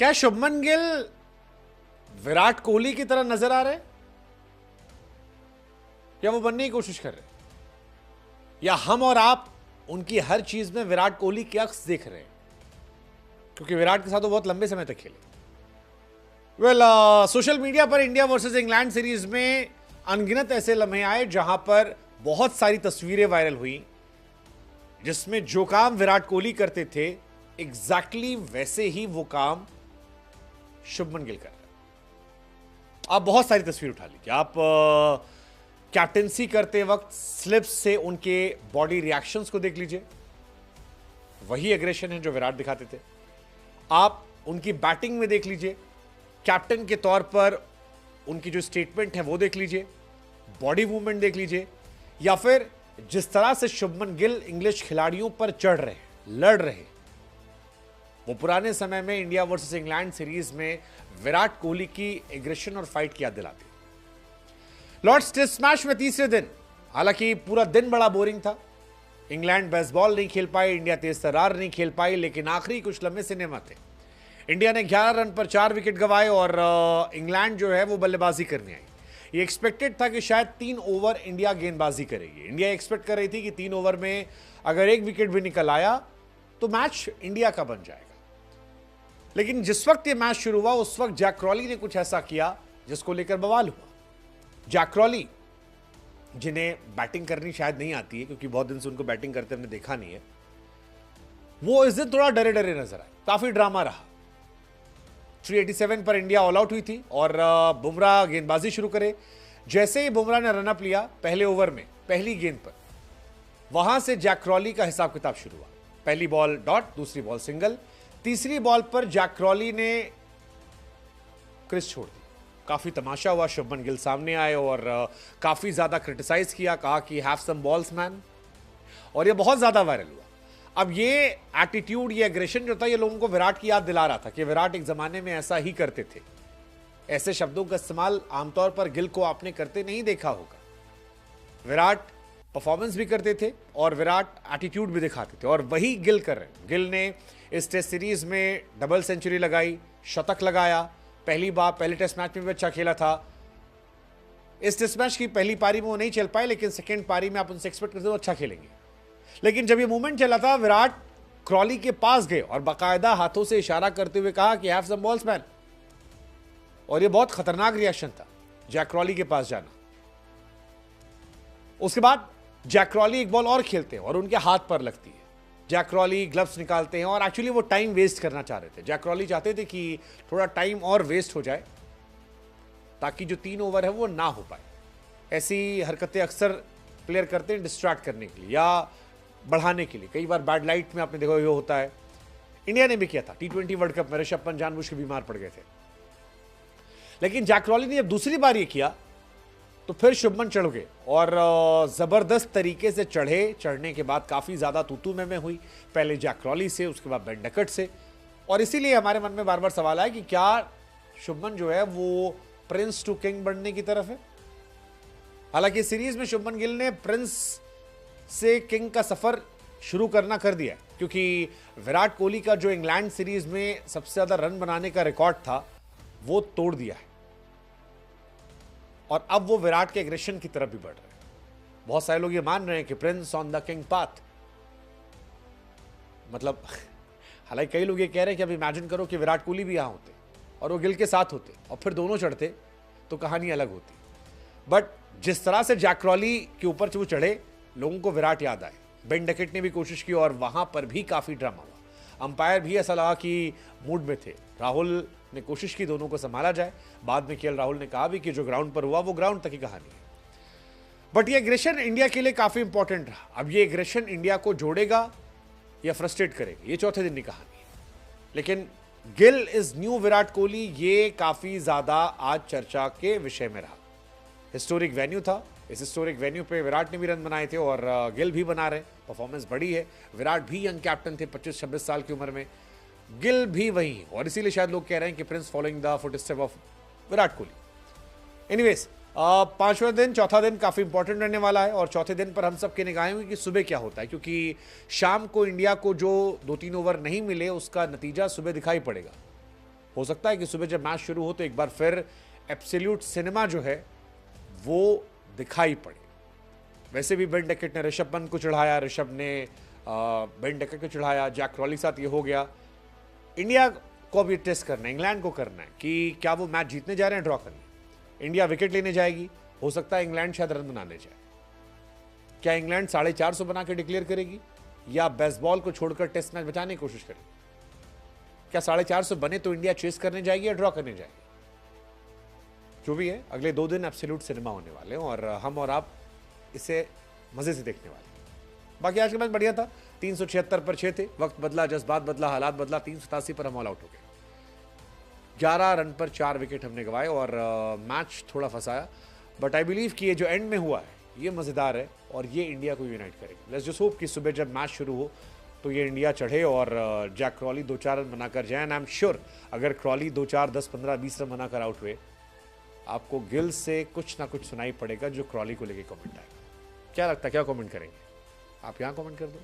क्या शुभमन गिल विराट कोहली की तरह नजर आ रहे हैं या वो बनने की कोशिश कर रहे हैं, या हम और आप उनकी हर चीज में विराट कोहली के अक्स देख रहे हैं, क्योंकि विराट के साथ वो बहुत लंबे समय तक खेले। सोशल मीडिया पर इंडिया वर्सेस इंग्लैंड सीरीज में अनगिनत ऐसे लम्हे आए जहां पर बहुत सारी तस्वीरें वायरल हुई जिसमें जो काम विराट कोहली करते थे एग्जैक्टली वैसे ही वो काम शुभमन गिल कर रहे हैं। आप बहुत सारी तस्वीर उठा लीजिए, आप कैप्टेंसी करते वक्त स्लिप्स से उनके बॉडी रिएक्शंस को देख लीजिए, वही एग्रेशन है जो विराट दिखाते थे। आप उनकी बैटिंग में देख लीजिए, कैप्टन के तौर पर उनकी जो स्टेटमेंट है वो देख लीजिए, बॉडी मूवमेंट देख लीजिए, या फिर जिस तरह से शुभमन गिल इंग्लिश खिलाड़ियों पर चढ़ रहे हैं, लड़ रहे हैं, वो पुराने समय में इंडिया वर्सेस इंग्लैंड सीरीज में विराट कोहली की एग्रेशन और फाइट की याद दिलाती। लॉर्ड्स टेस्ट मैच में तीसरे दिन हालांकि पूरा दिन बड़ा बोरिंग था। इंग्लैंड बेसबॉल नहीं खेल पाई, इंडिया तेज तर्रार नहीं खेल पाई, लेकिन आखिरी कुछ लम्हे सिनेमा थे। इंडिया ने 11 रन पर 4 विकेट गंवाए और इंग्लैंड जो है वो बल्लेबाजी करने आई। ये एक्सपेक्टेड था कि शायद 3 ओवर इंडिया गेंदबाजी करेगी। इंडिया एक्सपेक्ट कर रही थी कि 3 ओवर में अगर 1 विकेट भी निकल आया तो मैच इंडिया का बन जाएगा। लेकिन जिस वक्त ये मैच शुरू हुआ उस वक्त जैक क्रॉली ने कुछ ऐसा किया जिसको लेकर बवाल हुआ। जैक क्रॉली, जिन्हें बैटिंग करनी शायद नहीं आती है क्योंकि बहुत दिन से उनको बैटिंग करते हमने देखा नहीं है, वो इस दिन थोड़ा डरे डरे नजर आए। काफी ड्रामा रहा। 387 पर इंडिया ऑल आउट हुई थी और बुमराह गेंदबाजी शुरू करे। जैसे ही बुमराह ने रनअप लिया पहले ओवर में पहली गेंद पर, वहां से जैक क्रॉली का हिसाब किताब शुरू हुआ। पहली बॉल डॉट, दूसरी बॉल सिंगल, तीसरी बॉल पर जैक क्रॉली ने क्रीज छोड़ दी। काफी तमाशा हुआ। शुभमन गिल सामने आए और काफी ज्यादा क्रिटिसाइज किया, कहा कि हैव सम बॉल्स मैन, और ये बहुत ज्यादा वायरल हुआ। अब ये एटीट्यूड, ये एग्रेशन जो था, ये लोगों को विराट की याद दिला रहा था कि विराट एक जमाने में ऐसा ही करते थे। ऐसे शब्दों का इस्तेमाल आमतौर पर गिल को आपने करते नहीं देखा होगा। विराट परफॉर्मेंस भी करते थे और विराट एटीट्यूड भी दिखाते थे, और वही गिल कर रहे हैं। गिल ने इस टेस्ट सीरीज में डबल सेंचुरी लगाई, शतक लगाया। पहली बार पहले टेस्ट मैच में भी अच्छा खेला था। इस टेस्ट मैच की पहली पारी में वो नहीं चल पाए, लेकिन सेकेंड पारी में आप उनसे एक्सपेक्ट करते हो अच्छा खेलेंगे। लेकिन जब ये मूवमेंट चला था, विराट क्रॉली के पास गए और बाकायदा हाथों से इशारा करते हुए कहा कि हैव सम बॉल्स मैन, और ये बहुत खतरनाक रिएक्शन था जैक क्रॉली के पास जाना। उसके बाद जैक क्रॉली एक बॉल और खेलते हैं और उनके हाथ पर लगती है। जैक क्रॉली ग्लव्स निकालते हैं और एक्चुअली वो टाइम वेस्ट करना चाह रहे थे। जैक क्रॉली चाहते थे कि थोड़ा टाइम और वेस्ट हो जाए ताकि जो 3 ओवर है वो ना हो पाए। ऐसी हरकतें अक्सर प्लेयर करते हैं डिस्ट्रैक्ट करने के लिए या बढ़ाने के लिए। कई बार बैड लाइट में आपने देखा ये होता है। इंडिया ने भी किया था T20 वर्ल्ड कप में, ऋषभ पंत जानबूझ के बीमार पड़ गए थे। लेकिन जैक क्रॉली ने जब दूसरी बार ये किया तो फिर शुभमन चढ़ गए और जबरदस्त तरीके से चढ़े। चढ़ने के बाद काफी ज्यादा तूतू में हुई, पहले जैक क्रॉली से, उसके बाद बेन डकट से, और इसीलिए हमारे मन में बार बार सवाल आया कि क्या शुभमन जो है वो प्रिंस टू किंग बनने की तरफ है। हालांकि सीरीज में शुभमन गिल ने प्रिंस से किंग का सफर शुरू करना कर दिया, क्योंकि विराट कोहली का जो इंग्लैंड सीरीज में सबसे ज्यादा रन बनाने का रिकॉर्ड था वो तोड़ दिया है, और अब वो विराट के एग्रेशन की तरफ भी बढ़ रहे हैं। बहुत सारे लोग ये मान रहे हैं कि Prince on the king path, मतलब हालांकि कई लोग ये कह रहे हैं कि अब इमेजिन करो कि विराट कोहली भी यहां होते और वो गिल के साथ होते और फिर दोनों चढ़ते तो कहानी अलग होती। बट जिस तरह से जैक क्रॉली के ऊपर से वो चढ़े, लोगों को विराट याद आए। बेन डकेट ने भी कोशिश की और वहां पर भी काफी ड्रामा हुआ। अंपायर भी ऐसा लगा कि मूड में थे। राहुल ने कोशिश की दोनों को संभाला जाए। बाद में केएल राहुल ने कहा भी कि जो ग्राउंड पर हुआ वो ग्राउंड तक की कहानी है। बट ये एग्रेशन इंडिया के लिए काफी इंपॉर्टेंट रहा। अब ये एग्रेशन इंडिया को जोड़ेगा या फ्रस्ट्रेट करेगा, ये चौथे दिन की कहानी है। लेकिन गिल इज न्यू विराट कोहली, ये काफी ज्यादा आज चर्चा के विषय में रहा। हिस्टोरिक वेन्यू था, इस हिस्टोरिक वेन्यू पे विराट ने भी रन बनाए थे और गिल भी बना रहे। परफॉर्मेंस बड़ी है। विराट भी यंग कैप्टन थे 25-26 साल की उम्र में, गिल भी वही, और इसीलिए शायद लोग कह रहे हैं कि prince following the footstep of Virat Kohli. Anyways, 5वां दिन, चौथा दिन काफी इंपॉर्टेंट रहने वाला है और चौथे दिन पर हम सब की निगाहें हुई कि सुबह क्या होता है, क्योंकि शाम को इंडिया को जो 2-3 ओवर नहीं मिले उसका नतीजा सुबह दिखाई पड़ेगा। हो सकता है कि सुबह जब मैच शुरू हो तो एक बार फिर एब्सोल्यूट सिनेमा जो है वो दिखाई पड़े। वैसे भी बेन डेकेट ने ऋषभ पंत को चढ़ाया, ऋषभ ने बेन डेकेट को चढ़ाया, जैक क्रॉली के साथ ये हो गया। इंडिया को भी टेस्ट करना है, इंग्लैंड को करना है कि क्या वो मैच जीतने जा रहे हैं, ड्रॉ करने। इंडिया विकेट लेने जाएगी, हो सकता है इंग्लैंड शायद रन बनाने जाए। क्या इंग्लैंड 450 बना के डिक्लेयर करेगी या बेसबॉल को छोड़कर टेस्ट मैच बचाने की कोशिश करेगी? क्या 450 बने तो इंडिया चेस करने जाएगी या ड्रॉ करने जाएगी? जो भी है, अगले 2 दिन एब्सोल्यूट सिनेमा होने वाले हैं और हम और आप इसे मजे से देखने वाले हैं। बाकी आज का मैच बढ़िया था, 376 पर 6 थे, वक्त बदला, जज्बात बदला, हालात बदला, 387 पर हम ऑल आउट हो गए। 11 रन पर 4 विकेट हमने गवाए और मैच थोड़ा फंसाया, बट आई बिलीव कि ये जो एंड में हुआ है ये मजेदार है और ये इंडिया को यूनाइट करेगा। लेट्स जस्ट होप कि सुबह जब मैच शुरू हो तो ये इंडिया चढ़े और जैक क्रॉली 2-4 रन बनाकर जाए। एंड आई एम श्योर अगर क्रॉली 2-4, 10, 15, 20 रन बनाकर आउट हुए, आपको गिल से कुछ ना कुछ सुनाई पड़ेगा जो क्रॉली को लेके कमेंट आएगा। क्या लगता है, क्या कमेंट करेंगे आप? यहाँ कमेंट कर दो।